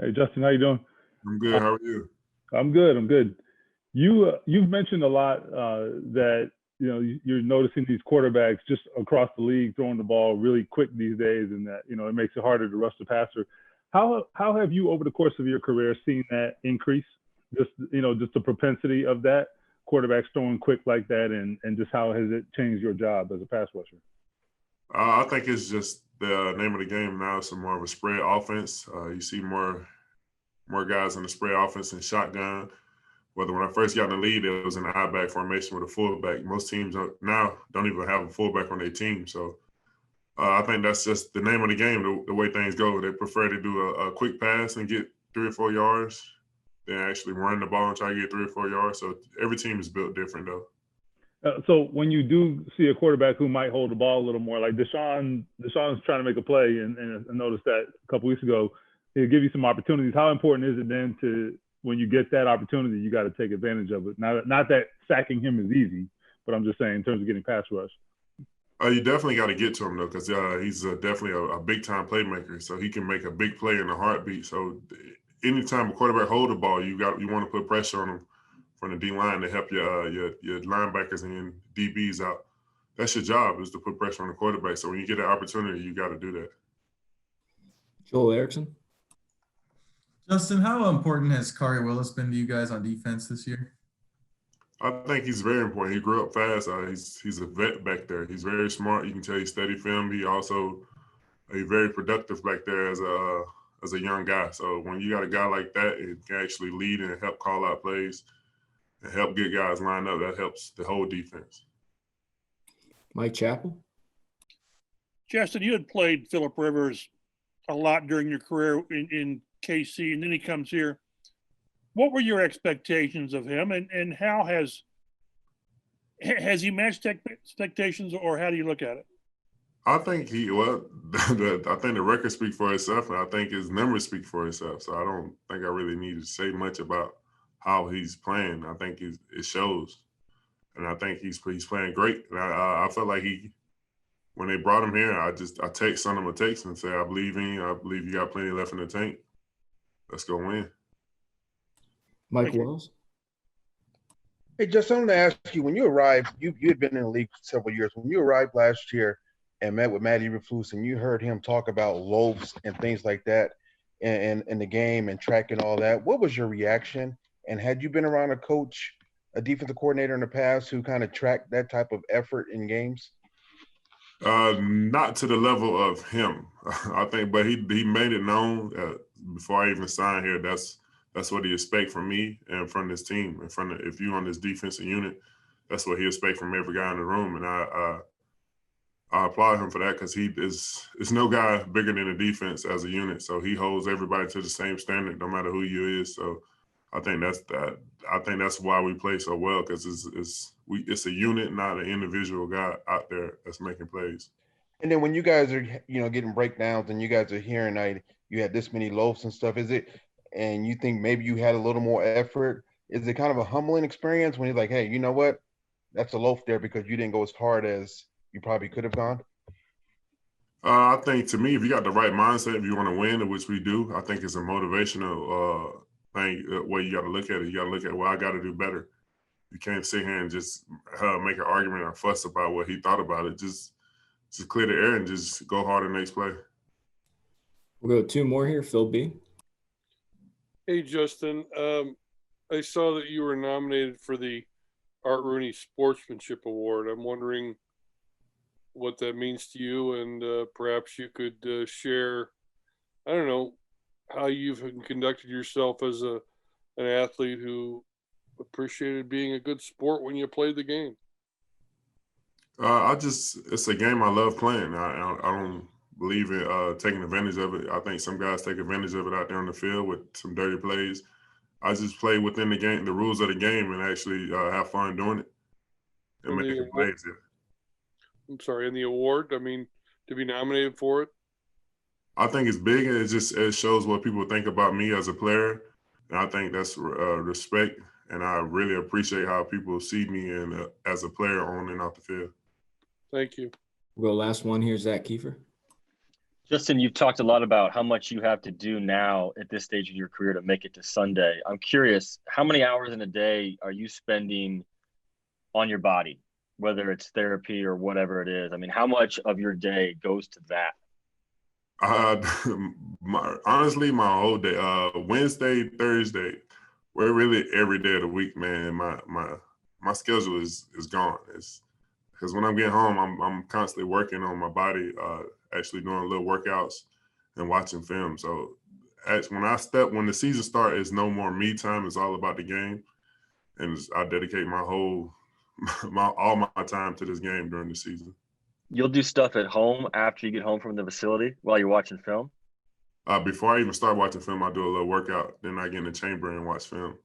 Hey, Justin, how you doing? I'm good. How are you? I'm good. I'm good. You've mentioned a lot that you're noticing these quarterbacks just across the league throwing the ball really quick these days, and that it makes it harder to rush the passer. How have you over the course of your career seen that increase? Just the propensity of that quarterbacks throwing quick like that, and just how has it changed your job as a pass rusher? I think it's just the name of the game now. It's more of a spread offense. You see more guys in the spread offense and shotgun. Whether when I first got in the league, it was in the I-back formation with a fullback. Most teams now don't even have a fullback on their team. So I think that's just the name of the game, the way things go. They prefer to do a quick pass and get 3 or 4 yards than actually run the ball and try to get 3 or 4 yards. So every team is built different, though. So when you do see a quarterback who might hold the ball a little more, like Deshaun's trying to make a play, and I noticed that a couple weeks ago, he'll give you some opportunities. How important is it then to, when you get that opportunity, you got to take advantage of it? Not that sacking him is easy, but I'm just saying in terms of getting pass rush. You definitely got to get to him, though, because he's definitely a big-time playmaker, so he can make a big play in a heartbeat. So anytime a quarterback hold the ball, you want to put pressure on him from the D-line to help your linebackers and DBs out. That's your job, is to put pressure on the quarterback. So when you get an opportunity, you got to do that. Joel Erickson. Justin, how important has Khari Willis been to you guys on defense this year? I think he's very important. He grew up fast. He's a vet back there. He's very smart. You can tell he studied film. He also very productive back there as a young guy. So when you got a guy like that, it can actually lead and help call out plays and help get guys lined up. That helps the whole defense. Mike Chappell. Justin, you had played Phillip Rivers a lot during your career in KC, and then he comes here. What were your expectations of him, and how has he matched expectations, or how do you look at it? I think I think the record speaks for itself, and I think his numbers speak for itself. So I don't think I really need to say much about how he's playing. I think it shows, and I think he's playing great. And I felt like when they brought him here, I sent him a text and said, I believe in you. I believe you got plenty left in the tank. Let's go win. Mike Wells. Hey, just wanted to ask you, when you arrived, you had been in the league for several years. When you arrived last year and met with Matt Eberflus, and you heard him talk about lopes and things like that in the game and track and all that, what was your reaction? And had you been around a defensive coordinator in the past who kind of tracked that type of effort in games? Not to the level of him, I think, but he made it known before I even signed here. That's what he expects from me and from this team. And if you're on this defensive unit, that's what he expects from every guy in the room. And I applaud him for that, because it's no guy bigger than the defense as a unit. So he holds everybody to the same standard, no matter who you is. So I think that's why we play so well, because it's a unit, not an individual guy out there that's making plays. And then when you guys are getting breakdowns and you guys are hearing you had this many loafs and stuff, and you think maybe you had a little more effort, is it kind of a humbling experience when you're like, hey, you know what, that's a loaf there because you didn't go as hard as you probably could have gone? I think, to me, if you got the right mindset, if you want to win, which we do, I think it's a motivational thing. Way you got to look at it. You got to look at, well, I got to do better. You can't sit here and just make an argument or fuss about what he thought about it. Just clear the air and just go hard the next play. We'll go 2 more here. Phil B. Hey, Justin. I saw that you were nominated for the Art Rooney Sportsmanship Award. I'm wondering what that means to you, and perhaps you could share, I don't know, how you've conducted yourself as an athlete who appreciated being a good sport when you played the game. It's a game I love playing. I don't believe in taking advantage of it. I think some guys take advantage of it out there on the field with some dirty plays. I just play within the game, the rules of the game, and actually have fun doing it and making plays. Yeah. I'm sorry, and the award, I mean, to be nominated for it? I think it's big, and it shows what people think about me as a player. And I think that's respect, and I really appreciate how people see me and as a player on and off the field. Thank you. We'll go last one here, Zach Kiefer. Justin, you've talked a lot about how much you have to do now at this stage of your career to make it to Sunday. I'm curious, how many hours in a day are you spending on your body, whether it's therapy or whatever it is? I mean, how much of your day goes to that? Honestly, my whole day, Wednesday, Thursday, we're really every day of the week, man. My schedule is gone. It's because when I'm getting home, I'm constantly working on my body, actually doing little workouts and watching film. So when the season starts, it's no more me time. It's all about the game, and I dedicate all my time to this game during the season. You'll do stuff at home after you get home from the facility while you're watching film? Before I even start watching film, I do a little workout. Then I get in the chamber and watch film.